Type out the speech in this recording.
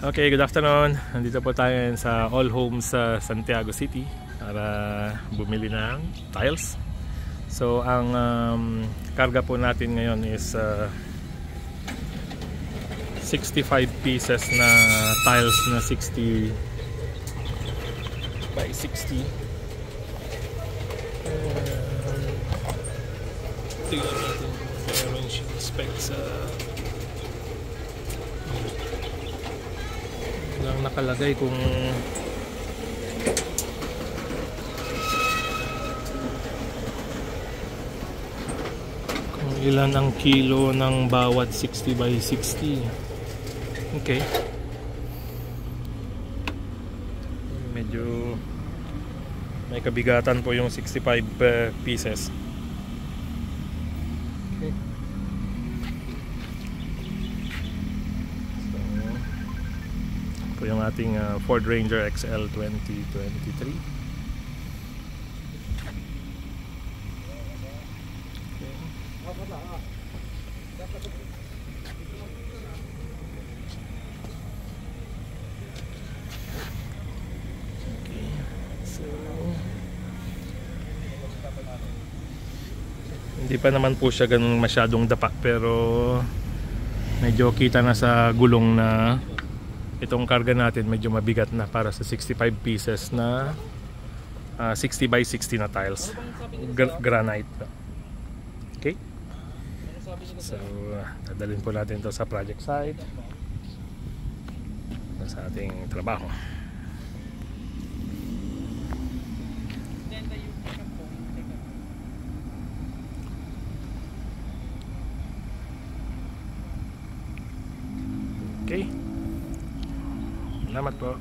Okay, good afternoon. Nandito po tayo sa All Homes sa Santiago City para bumili ng tiles. So, ang karga po natin ngayon is 65 pieces na tiles na 60 by 60. Tingnan natin kung dimension specs lang nakalagay kung ilan ang kilo ng bawat 60 by 60. Okay, medyo may kabigatan po yung 65 pieces. Okay. Po yung ating Ford Ranger XL 2023. Hindi pa naman po siya ganun masyadong dapa, pero medyo kita na sa gulong na itong karga natin medyo mabigat na para sa 65 pieces na 60 by 60 na tiles, granite. Okay, so dadalhin po natin ito sa project site, sa ating trabaho. Okay, salamat po.